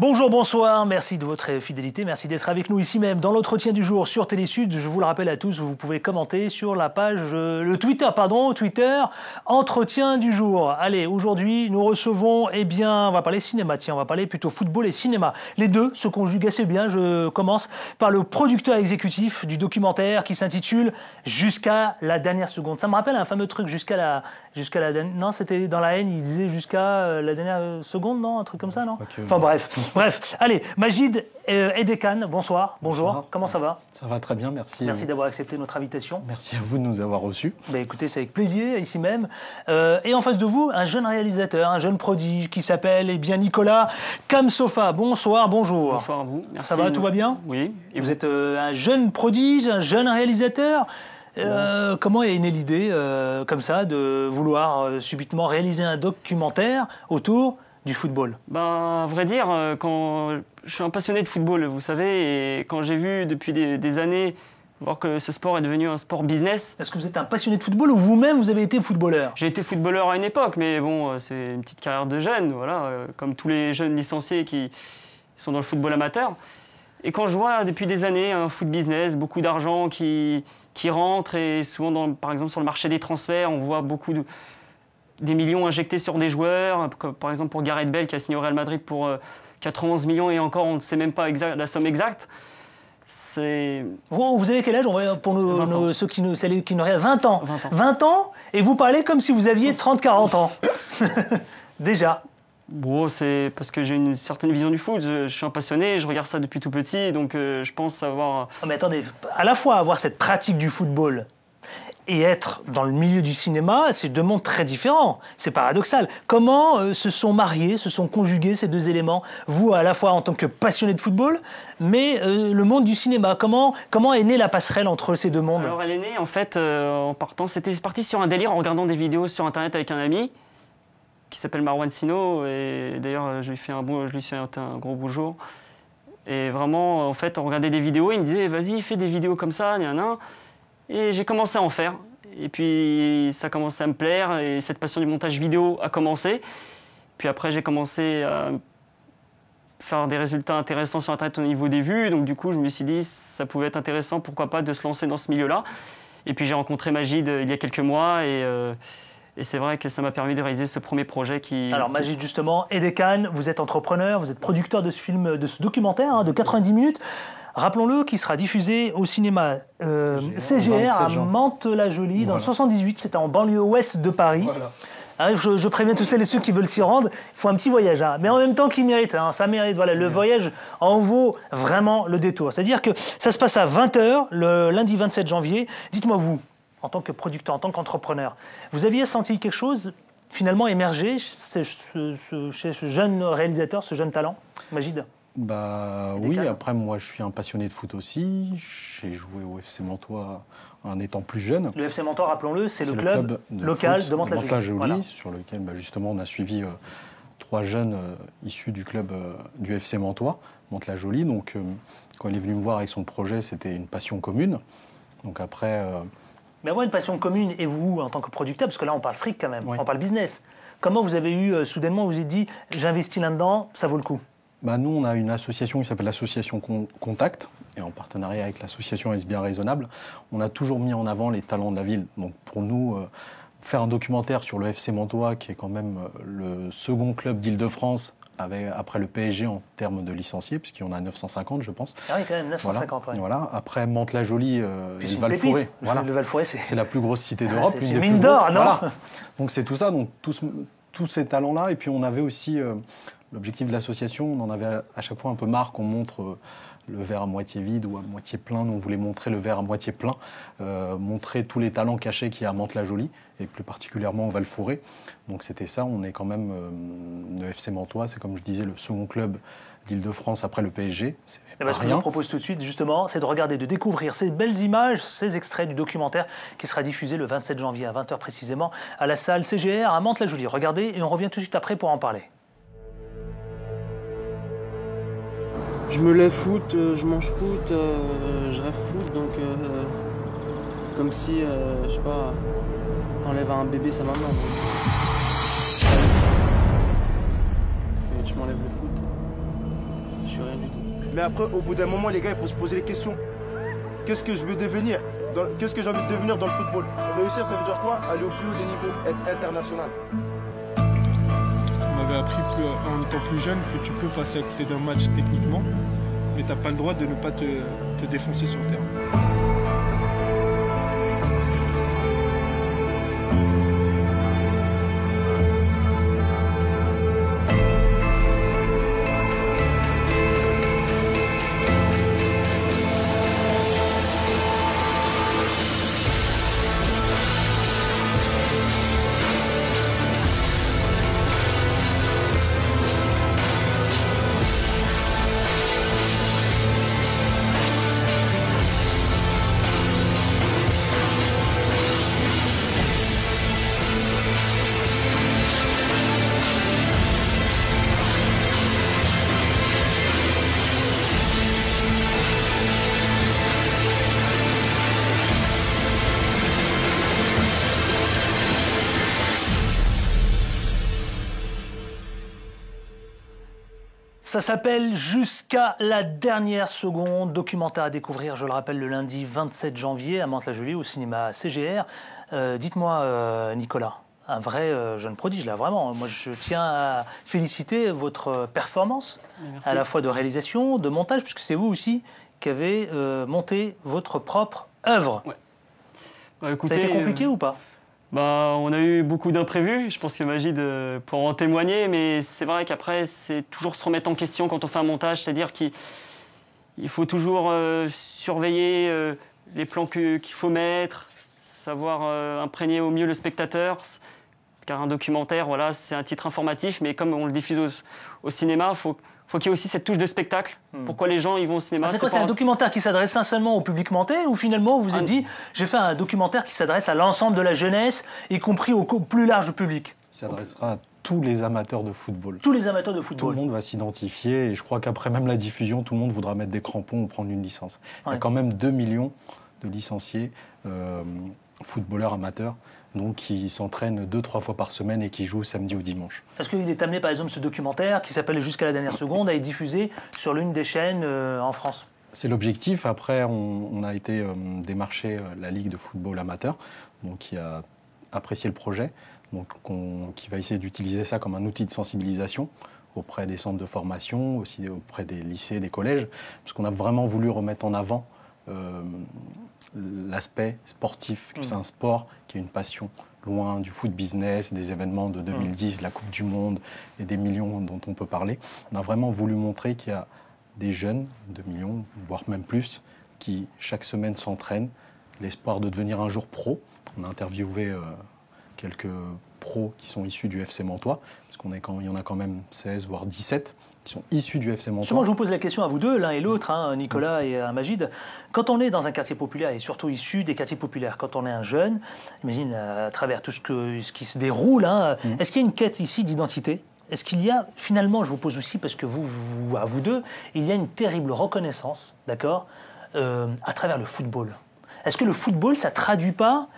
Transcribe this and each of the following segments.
Bonjour, bonsoir, merci de votre fidélité, merci d'être avec nous ici même dans l'entretien du jour sur Télésud. Je vous le rappelle à tous, vous pouvez commenter sur la page, Twitter, entretien du jour. Allez, aujourd'hui, nous recevons, on va parler cinéma, on va parler plutôt football et cinéma. Les deux se conjuguent assez bien. Je commence par le producteur exécutif du documentaire qui s'intitule « Jusqu'à la dernière seconde ». Ça me rappelle un fameux truc, jusqu'à la dernière... Non, c'était dans La Haine, il disait jusqu'à la dernière seconde, non? Un truc comme ça, non? Enfin bref, allez, Majid Edekan, bonsoir, bonjour, bonsoir. Comment ça va? Ça va très bien, merci. Merci d'avoir accepté notre invitation. Merci à vous de nous avoir reçus. Écoutez, c'est avec plaisir, ici même. Et en face de vous, un jeune réalisateur, un jeune prodige qui s'appelle Nicolas Kamsofa. Bonsoir, bonjour. Bonsoir à vous. Merci. Ça va, tout va bien? Oui. Et vous êtes un jeune prodige, un jeune réalisateur. Comment est née l'idée, comme ça, de vouloir subitement réaliser un documentaire autour du football? À vrai dire, quand je suis un passionné de football, vous savez, et quand j'ai vu depuis des années voir que ce sport est devenu un sport business... Est-ce que vous êtes un passionné de football ou vous-même vous avez été footballeur? J'ai été footballeur à une époque, mais bon, c'est une petite carrière de jeune, voilà, comme tous les jeunes licenciés qui sont dans le football amateur. Et quand je vois depuis des années un foot business, beaucoup d'argent qui rentre, et souvent, par exemple, sur le marché des transferts, on voit des millions injectés sur des joueurs, comme par exemple pour Gareth Bale qui a signé au Real Madrid pour 91 millions et encore on ne sait même pas la somme exacte. Vous avez quel âge? Pour ceux qui n'auraient 20 ans. 20 ans. 20 ans et vous parlez comme si vous aviez 30-40 ans. Déjà. Bon, c'est parce que j'ai une certaine vision du foot, je suis un passionné, je regarde ça depuis tout petit, donc je pense savoir... Mais attendez, à la fois avoir cette pratique du football et être dans le milieu du cinéma, c'est deux mondes très différents. C'est paradoxal. Comment se sont mariés, se sont conjugués ces deux éléments? Vous, à la fois en tant que passionné de football, mais le monde du cinéma. Comment est née la passerelle entre ces deux mondes? Alors elle est née, en fait, en partant... C'était parti sur un délire en regardant des vidéos sur Internet avec un ami qui s'appelle Marwan Sino. Et d'ailleurs, je lui suis un gros bonjour. Et vraiment, en fait, on regardait des vidéos. Il me disait, vas-y, fais des vidéos comme ça, Et j'ai commencé à en faire. Et puis, ça a commencé à me plaire. Et cette passion du montage vidéo a commencé. Puis après, j'ai commencé à faire des résultats intéressants sur Internet au niveau des vues. Donc, du coup, je me suis dit, ça pouvait être intéressant, pourquoi pas, de se lancer dans ce milieu-là. Et puis, j'ai rencontré Majid il y a quelques mois. Et c'est vrai que ça m'a permis de réaliser ce premier projet qui... Alors, Majid, justement, Edekan, vous êtes entrepreneur, vous êtes producteur de ce film, de ce documentaire de 90 minutes. Rappelons-le, qui sera diffusé au cinéma CGR à Mantes-la-Jolie, dans le 78. C'était en banlieue ouest de Paris. Voilà. Hein, je préviens tous celles et ceux qui veulent s'y rendre, il faut un petit voyage. Mais en même temps qu'il mérite, ça mérite. Voilà, le voyage en vaut vraiment le détour. C'est-à-dire que ça se passe à 20h, le lundi 27 janvier. Dites-moi, vous, en tant que producteur, en tant qu'entrepreneur, vous aviez senti quelque chose finalement émerger chez ce jeune réalisateur, ce jeune talent, Majid? Oui, après moi je suis un passionné de foot aussi, j'ai joué au FC Mantois en étant plus jeune. Le FC Mantois, rappelons-le, c'est le club local de Mantes-la-Jolie. Voilà. Sur lequel justement on a suivi 3 jeunes issus du club du FC Mantois, Mantes-la-Jolie. Donc quand il est venu me voir avec son projet, c'était une passion commune. Donc après... Mais avoir une passion commune, et vous, en tant que producteur, parce que là on parle fric quand même, oui. On parle business, comment vous avez eu, soudainement, vous vous êtes dit, j'investis là-dedans, ça vaut le coup? Nous, on a une association qui s'appelle l'association Contact, et en partenariat avec l'association Est-ce bien raisonnable, on a toujours mis en avant les talents de la ville. Donc pour nous, faire un documentaire sur le FC Mantois, qui est quand même le second club d'Île-de-France, après le PSG en termes de licenciés, puisqu'il y en a 950, je pense. Ah oui, quand même, 950, voilà. Après Mantes-la-Jolie et le Val-Fouré. Voilà. Le Val-Fouré, c'est la plus grosse cité d'Europe. C'est une mine d'or, non? Voilà. Donc c'est tout ça, donc tous ces talents-là. Et puis on avait aussi... L'objectif de l'association, on en avait à chaque fois un peu marre qu'on montre le verre à moitié vide ou à moitié plein. Nous, on voulait montrer le verre à moitié plein, montrer tous les talents cachés qu'il y a à Mantes-la-Jolie, et plus particulièrement au Val-Fouré. Donc c'était ça, on est quand même le FC Mantois, c'est comme je disais le second club d'Île-de-France après le PSG. Ce que je vous propose tout de suite, justement, c'est de regarder, de découvrir ces belles images, ces extraits du documentaire qui sera diffusé le 27 janvier à 20h précisément à la salle CGR à Mantes-la-Jolie. Regardez et on revient tout de suite après pour en parler. Je me lève foot, je mange foot, je rêve foot, donc comme si, je sais pas, t'enlèves un bébé sa maman. Et tu m'enlèves le foot, je suis rien du tout. Mais après, au bout d'un moment, les gars, il faut se poser les questions. Qu'est-ce que je veux devenir? Qu'est-ce que j'ai envie de devenir dans le football? Réussir, ça veut dire quoi? Aller au plus haut des niveaux, être international. On m'avait appris en étant plus jeune que tu peux passer à côté d'un match techniquement, mais tu n'as pas le droit de ne pas te défoncer sur le terrain. Ça s'appelle Jusqu'à la dernière seconde, documentaire à découvrir, je le rappelle, le lundi 27 janvier à Mantes-la-Jolie au cinéma CGR. Dites-moi, Nicolas, un vrai jeune prodige là, vraiment. Moi, je tiens à féliciter votre performance, à la fois de réalisation, de montage, puisque c'est vous aussi qui avez monté votre propre œuvre. Ouais. Bah, écoutez, ça a été compliqué ou pas? On a eu beaucoup d'imprévus, je pense que Magid pourra en témoigner, mais c'est vrai qu'après, c'est toujours se remettre en question quand on fait un montage, c'est-à-dire qu'il faut toujours surveiller les plans qu'il faut mettre, savoir imprégner au mieux le spectateur, car un documentaire, voilà, c'est un titre informatif, mais comme on le diffuse au cinéma, faut qu'il y ait aussi cette touche de spectacle. Pourquoi les gens ils vont au cinéma? C'est quoi, c'est un documentaire qui s'adresse sincèrement au public monté, ou finalement vous vous êtes dit, j'ai fait un documentaire qui s'adresse à l'ensemble de la jeunesse, y compris au plus large public? Il s'adressera à tous les amateurs de football. Tous les amateurs de football. Tout le monde va s'identifier, et je crois qu'après même la diffusion, tout le monde voudra mettre des crampons ou prendre une licence. Il y a quand même 2 millions de licenciés footballeurs amateurs, donc qui s'entraînent 2-3 fois par semaine et qui jouent samedi ou dimanche. Parce qu'il est amené, par exemple, ce documentaire qui s'appelle Jusqu'à la dernière seconde à être diffusé sur l'une des chaînes en France. C'est l'objectif. Après, on a été démarcher la Ligue de football amateur, donc qui a apprécié le projet, donc qui va essayer d'utiliser ça comme un outil de sensibilisation auprès des centres de formation, aussi auprès des lycées, des collèges, parce qu'on a vraiment voulu remettre en avant l'aspect sportif, que c'est un sport qui est une passion, loin du foot business, des événements de 2010, la Coupe du Monde et des millions dont on peut parler. On a vraiment voulu montrer qu'il y a des jeunes, 2 millions, voire même plus, qui chaque semaine s'entraînent, l'espoir de devenir un jour pro. On a interviewé quelques pros qui sont issus du FC Mantois, parce qu'il y en a quand même 16, voire 17, qui sont issus du FC Mantois. Justement, je vous pose la question à vous deux, l'un et l'autre, Nicolas et Magid. Quand on est dans un quartier populaire, et surtout issu des quartiers populaires, quand on est un jeune, imagine à travers tout ce qui se déroule, est-ce qu'il y a une quête ici d'identité? Est-ce qu'il y a, finalement, je vous pose aussi, parce que à vous deux, il y a une terrible reconnaissance, d'accord, à travers le football. Est-ce que le football, ça ne traduit pas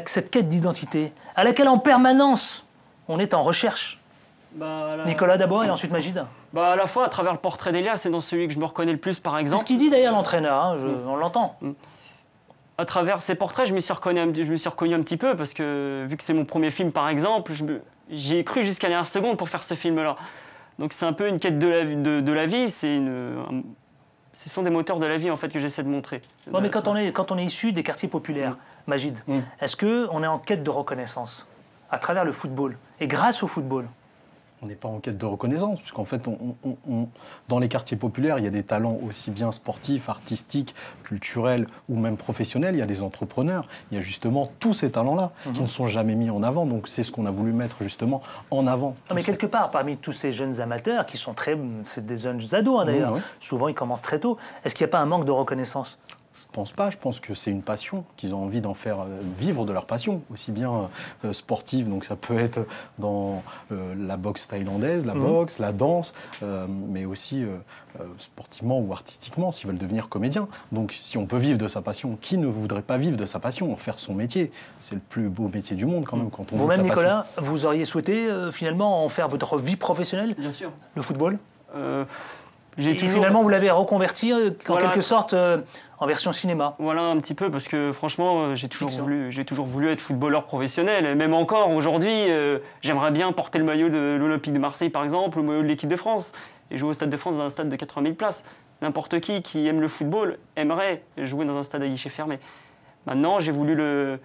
cette quête d'identité, à laquelle en permanence on est en recherche? Nicolas d'abord et ensuite Magid. À la fois, à travers le portrait d'Elia, c'est dans celui que je me reconnais le plus, par exemple. C'est ce qu'il dit d'ailleurs l'entraîneur, on l'entend. À travers ces portraits, je me suis reconnu un petit peu, parce que vu que c'est mon premier film, par exemple, j'y ai cru jusqu'à la dernière seconde pour faire ce film-là. Donc c'est un peu une quête de la vie, ce sont des moteurs de la vie en fait que j'essaie de montrer. Ouais, mais quand on est issu des quartiers populaires, Magid, est-ce qu'on est en quête de reconnaissance à travers le football et grâce au football? On n'est pas en quête de reconnaissance, puisqu'en fait, dans les quartiers populaires, il y a des talents aussi bien sportifs, artistiques, culturels ou même professionnels. Il y a des entrepreneurs. Il y a justement tous ces talents-là qui ne sont jamais mis en avant. Donc c'est ce qu'on a voulu mettre justement en avant. Non, mais quelque part, parmi tous ces jeunes amateurs, qui sont c'est des jeunes ados d'ailleurs, souvent ils commencent très tôt, est-ce qu'il n'y a pas un manque de reconnaissance? pense pas. Je pense que c'est une passion, qu'ils ont envie d'en faire vivre de leur passion, aussi bien sportive, donc ça peut être dans la boxe thaïlandaise, la boxe, la danse, mais aussi sportivement ou artistiquement, s'ils veulent devenir comédiens. Donc si on peut vivre de sa passion, qui ne voudrait pas vivre de sa passion, en faire son métier? C'est le plus beau métier du monde quand même. Quand on vit de Vous-même, sa Nicolas, vous auriez souhaité finalement en faire votre vie professionnelle? Bien sûr. Le football? Et finalement, vous l'avez reconverti en quelque sorte en version cinéma. Voilà, un petit peu, parce que franchement, j'ai toujours voulu être footballeur professionnel. Et même encore aujourd'hui, j'aimerais bien porter le maillot de l'Olympique de Marseille, par exemple, ou le maillot de l'équipe de France, et jouer au Stade de France dans un stade de 80 000 places. N'importe qui aime le football aimerait jouer dans un stade à guichet fermé. Maintenant, j'ai voulu le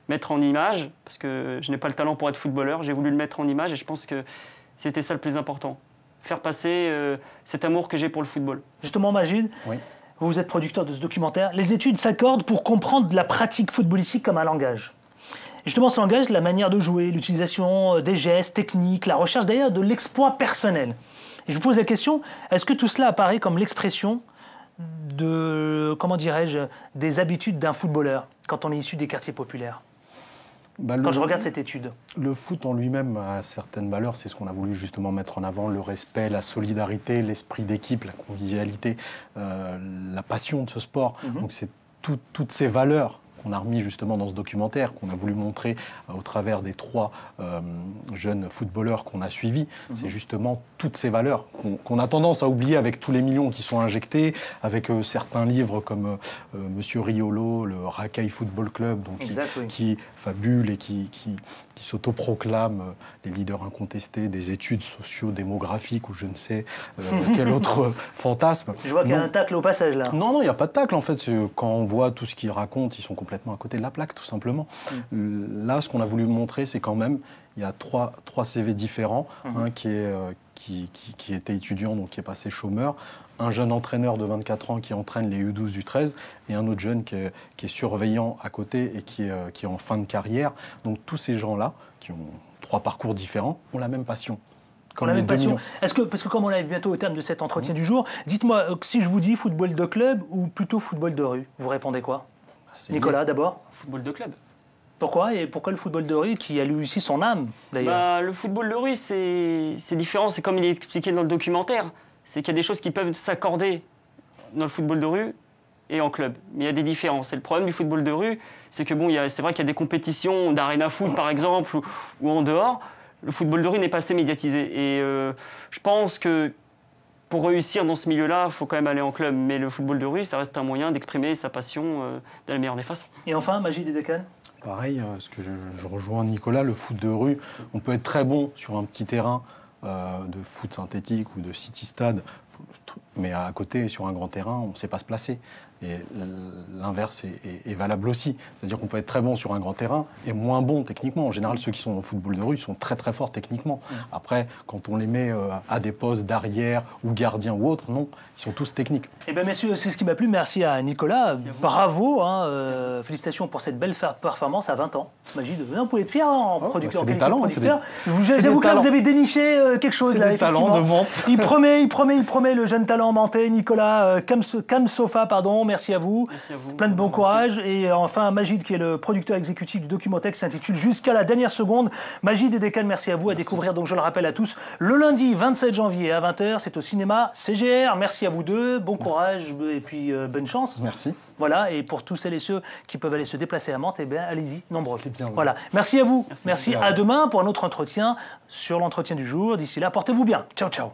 mettre en image, parce que je n'ai pas le talent pour être footballeur, j'ai voulu le mettre en image, et je pense que c'était ça le plus important. Faire passer cet amour que j'ai pour le football. Justement, Magid, vous êtes producteur de ce documentaire. Les études s'accordent pour comprendre la pratique footballistique comme un langage. Et justement, ce langage, la manière de jouer, l'utilisation des gestes, techniques, la recherche d'ailleurs de l'exploit personnel. Et je vous pose la question, est-ce que tout cela apparaît comme l'expression de, comment dirais-je, des habitudes d'un footballeur quand on est issu des quartiers populaires ? Quand je regarde cette étude. Le foot en lui-même a certaines valeurs, c'est ce qu'on a voulu justement mettre en avant, le respect, la solidarité, l'esprit d'équipe, la convivialité, la passion de ce sport. Donc c'est toutes ces valeurs qu'on a remis justement dans ce documentaire, qu'on a voulu montrer au travers des 3 jeunes footballeurs qu'on a suivis. C'est justement toutes ces valeurs qu'on a tendance à oublier avec tous les millions qui sont injectés, avec certains livres comme Monsieur Riolo, le Racaille Football Club, donc qui fabule et qui s'autoproclame les leaders incontestés des études socio-démographiques ou je ne sais quel autre fantasme. Je vois qu'il y a un tacle au passage là. Non, il n'y a pas de tacle en fait. Quand on voit tout ce qu'ils racontent, ils sont complètement à côté de la plaque tout simplement. Là, ce qu'on a voulu montrer, c'est quand même, il y a trois CV différents. Un qui était étudiant, donc qui est passé chômeur. Un jeune entraîneur de 24 ans qui entraîne les U12 du 13 et un autre jeune qui est surveillant à côté et qui est en fin de carrière. Donc tous ces gens-là, qui ont 3 parcours différents, ont la même passion. La même passion. Parce que comme on arrive bientôt au terme de cet entretien du jour, dites-moi, si je vous dis football de club ou plutôt football de rue, vous répondez quoi? Nicolas, d'abord? Football de club. Pourquoi? Et pourquoi le football de rue, qui a lui aussi son âme, d'ailleurs? Le football de rue, c'est différent. C'est comme il est expliqué dans le documentaire. C'est qu'il y a des choses qui peuvent s'accorder dans le football de rue et en club. Mais il y a des différences. Et le problème du football de rue, c'est que c'est vrai qu'il y a des compétitions d'arena foot, par exemple, ou en dehors. Le football de rue n'est pas assez médiatisé. Et je pense que pour réussir dans ce milieu-là, il faut quand même aller en club. Mais le football de rue, ça reste un moyen d'exprimer sa passion de la meilleure des façons. Et enfin, Magid Edekan? Pareil, ce que je rejoins Nicolas, le foot de rue, on peut être très bon sur un petit terrain de foot synthétique ou de city-stade, mais à côté, sur un grand terrain, on ne sait pas se placer. Et l'inverse est valable aussi. C'est-à-dire qu'on peut être très bon sur un grand terrain et moins bon techniquement. En général, ceux qui sont au football de rue sont très très forts techniquement. Après, quand on les met à des postes d'arrière ou gardien ou autre, non, ils sont tous techniques. Eh bien, messieurs, c'est ce qui m'a plu. Merci à Nicolas. Bravo. Félicitations pour cette belle performance à 20 ans. Magid, vous pouvez être fier en producteur. C'est des talents. J'avoue que là, vous avez déniché quelque chose. C'est des talents de Mantes. Il promet le jeune talent mantais, Nicolas Kamsofa, pardon. Merci à vous. Merci à vous. Plein de bon courage. Et enfin, Magid, qui est le producteur exécutif du documentaire qui s'intitule Jusqu'à la dernière seconde. Magid Edekan, merci à vous. À découvrir, donc je le rappelle à tous, le lundi 27 janvier à 20h, c'est au cinéma CGR. Merci à vous deux. Bon courage et puis bonne chance. Merci. Voilà, et pour tous celles et ceux qui peuvent aller se déplacer à Mantes, eh bien, allez-y, nombreux. Bien, voilà. Merci à vous. Merci. À demain pour un autre entretien sur l'entretien du jour. D'ici là, portez-vous bien. Ciao, ciao.